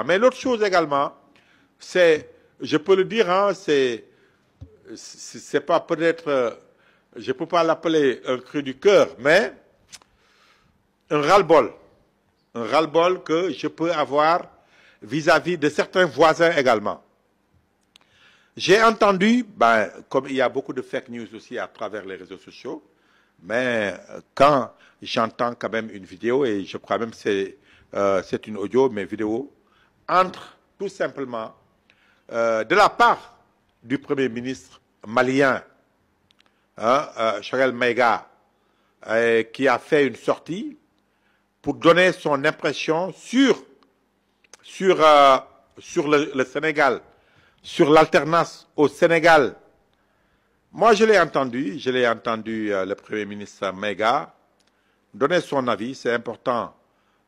important. Mais l'autre chose également, c'est, je peux le dire, hein, c'est pas peut-être, je ne peux pas l'appeler un cri du cœur, mais un ras-le-bol. Un ras-le-bol que je peux avoir vis-à-vis de certains voisins également. J'ai entendu, comme il y a beaucoup de fake news aussi à travers les réseaux sociaux, mais quand j'entends quand même une vidéo, et je crois même que c'est une audio, mais vidéo, entre tout simplement de la part du Premier ministre malien, Choguel Maïga, qui a fait une sortie pour donner son impression sur le Sénégal, sur l'alternance au Sénégal. Moi, je l'ai entendu, le Premier ministre Maïga donner son avis. C'est important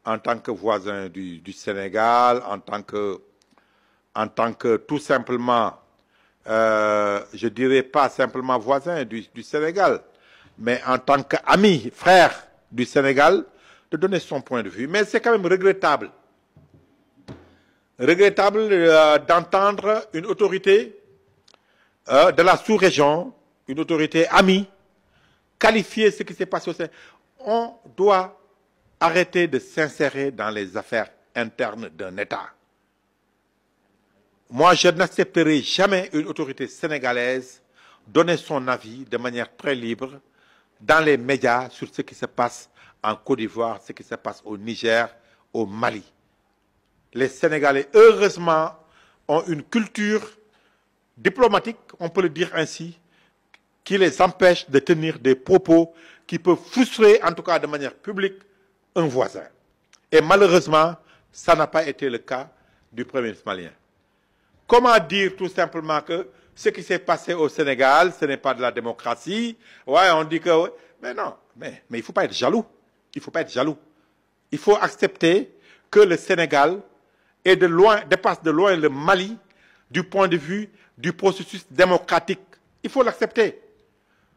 en tant que voisin du Sénégal, en tant que tout simplement, je dirais pas simplement voisin du Sénégal, mais en tant qu'ami, frère du Sénégal, de donner son point de vue. Mais c'est quand même regrettable d'entendre une autorité de la sous-région, une autorité amie, qualifier ce qui s'est passé au Sénégal. On doit arrêter de s'insérer dans les affaires internes d'un État. Moi, je n'accepterai jamais une autorité sénégalaise donner son avis de manière très libre dans les médias sur ce qui se passe en Côte d'Ivoire, ce qui se passe au Niger, au Mali. Les Sénégalais, heureusement, ont une culture diplomatique, on peut le dire ainsi, qui les empêche de tenir des propos qui peuvent frustrer, en tout cas de manière publique, un voisin. Et malheureusement, ça n'a pas été le cas du Premier ministre malien. Comment dire tout simplement que ce qui s'est passé au Sénégal, ce n'est pas de la démocratie? Ouais, on dit que... Ouais. Mais non, mais il ne faut pas être jaloux. Il ne faut pas être jaloux. Il faut accepter que le Sénégal dépasse de loin le Mali du point de vue du processus démocratique. Il faut l'accepter.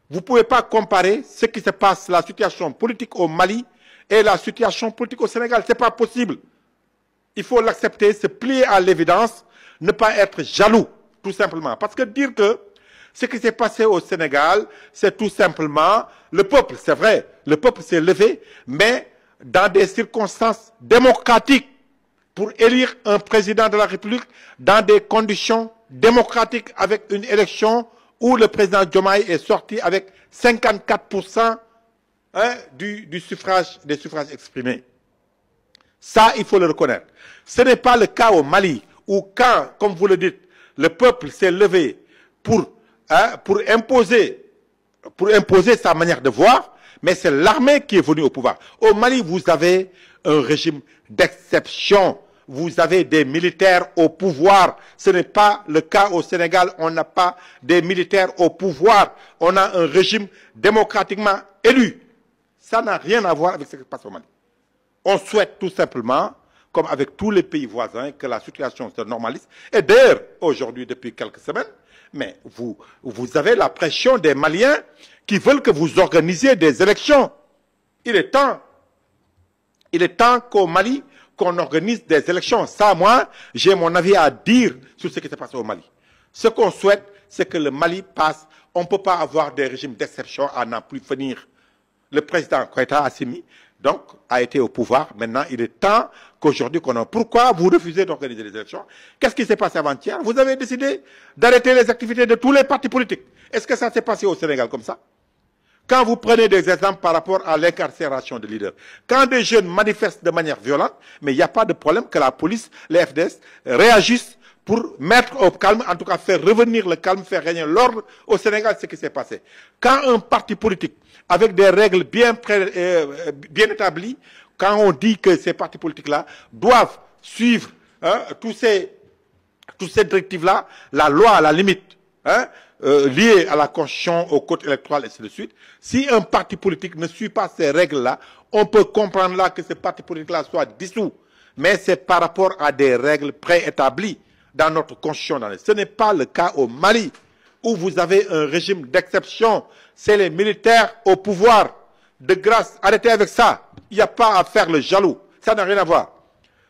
Vous ne pouvez pas comparer ce qui se passe, la situation politique au Mali et la situation politique au Sénégal. Ce n'est pas possible. Il faut l'accepter, se plier à l'évidence, ne pas être jaloux, tout simplement. Parce que dire que ce qui s'est passé au Sénégal, c'est tout simplement le peuple, c'est vrai, le peuple s'est levé, mais dans des circonstances démocratiques, pour élire un président de la République dans des conditions démocratiques avec une élection où le président Diomaye est sorti avec 54% des suffrages exprimés. Ça, il faut le reconnaître. Ce n'est pas le cas au Mali, où quand, comme vous le dites, le peuple s'est levé pour imposer sa manière de voir, mais c'est l'armée qui est venue au pouvoir. Au Mali, vous avez un régime d'exception. Vous avez des militaires au pouvoir. Ce n'est pas le cas au Sénégal. On n'a pas des militaires au pouvoir. On a un régime démocratiquement élu. Ça n'a rien à voir avec ce qui se passe au Mali. On souhaite tout simplement, comme avec tous les pays voisins, que la situation se normalise. Et d'ailleurs, aujourd'hui, depuis quelques semaines, mais vous avez la pression des Maliens qui veulent que vous organisiez des élections. Il est temps qu'au Mali, qu'on organise des élections. Ça, moi, j'ai mon avis à dire sur ce qui s'est passé au Mali. Ce qu'on souhaite, c'est que le Mali passe. On ne peut pas avoir des régimes d'exception à n'en plus finir. Le président Koïta Assimi, donc, a été au pouvoir. Maintenant, il est temps qu'aujourd'hui, qu'on a... Pourquoi vous refusez d'organiser les élections? Qu'est-ce qui s'est passé avant-hier? Vous avez décidé d'arrêter les activités de tous les partis politiques. Est-ce que ça s'est passé au Sénégal comme ça? Quand vous prenez des exemples par rapport à l'incarcération de leaders, quand des jeunes manifestent de manière violente, mais il n'y a pas de problème que la police, les FDS, réagissent pour mettre au calme, en tout cas faire revenir le calme, faire régner l'ordre au Sénégal, ce qui s'est passé. Quand un parti politique, avec des règles bien établies, quand on dit que ces partis politiques-là doivent suivre tous ces directives-là, la loi à la limite, liées à la Constitution, au code électoral, et ainsi de suite. Si un parti politique ne suit pas ces règles-là, on peut comprendre là que ce parti politique-là soit dissous. Mais c'est par rapport à des règles préétablies dans notre Constitution. Ce n'est pas le cas au Mali, où vous avez un régime d'exception. C'est les militaires au pouvoir. De grâce, arrêtez avec ça. Il n'y a pas à faire le jaloux. Ça n'a rien à voir.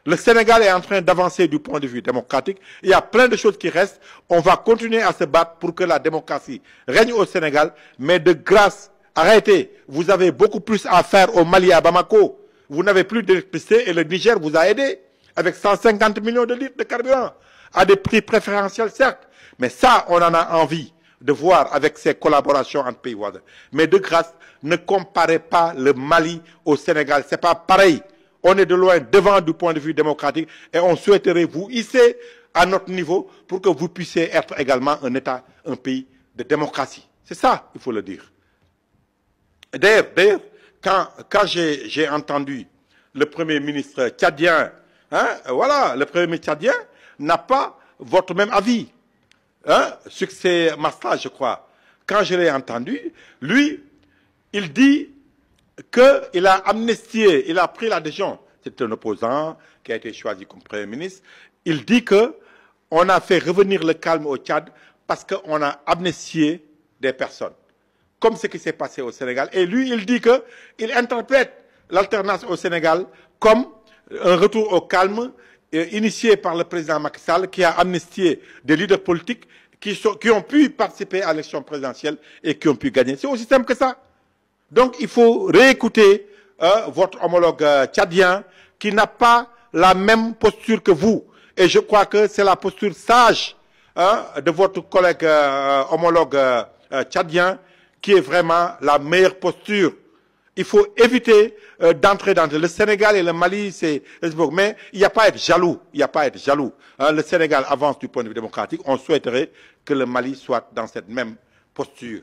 Le Sénégal est en train d'avancer du point de vue démocratique. Il y a plein de choses qui restent. On va continuer à se battre pour que la démocratie règne au Sénégal. Mais de grâce, arrêtez. Vous avez beaucoup plus à faire au Mali, à Bamako. Vous n'avez plus d'électricité et le Niger vous a aidé avec 150 millions de litres de carburant à des prix préférentiels, certes. Mais ça, on en a envie de voir avec ces collaborations entre pays voisins. Mais de grâce, ne comparez pas le Mali au Sénégal. C'est pas pareil. On est de loin devant du point de vue démocratique et on souhaiterait vous hisser à notre niveau pour que vous puissiez être également un État, un pays de démocratie. C'est ça, il faut le dire. D'ailleurs, quand j'ai entendu le Premier ministre tchadien, voilà, le Premier ministre tchadien n'a pas votre même avis sur ces massages, je crois. Quand je l'ai entendu, lui, il dit qu'il a amnistié, il a pris la décision. C'est un opposant qui a été choisi comme Premier ministre. Il dit qu'on a fait revenir le calme au Tchad parce qu'on a amnistié des personnes. Comme ce qui s'est passé au Sénégal. Et lui, il dit qu'il interprète l'alternance au Sénégal comme un retour au calme initié par le président Macky Sall qui a amnistié des leaders politiques qui ont pu participer à l'élection présidentielle et qui ont pu gagner. C'est aussi simple que ça. Donc, il faut réécouter votre homologue tchadien qui n'a pas la même posture que vous. Et je crois que c'est la posture sage de votre collègue homologue tchadien qui est vraiment la meilleure posture. Il faut éviter d'entrer dans le Sénégal et le Mali, c'est mais il n'y a pas à être jaloux. Il n'y a pas à être jaloux. Le Sénégal avance du point de vue démocratique. On souhaiterait que le Mali soit dans cette même posture.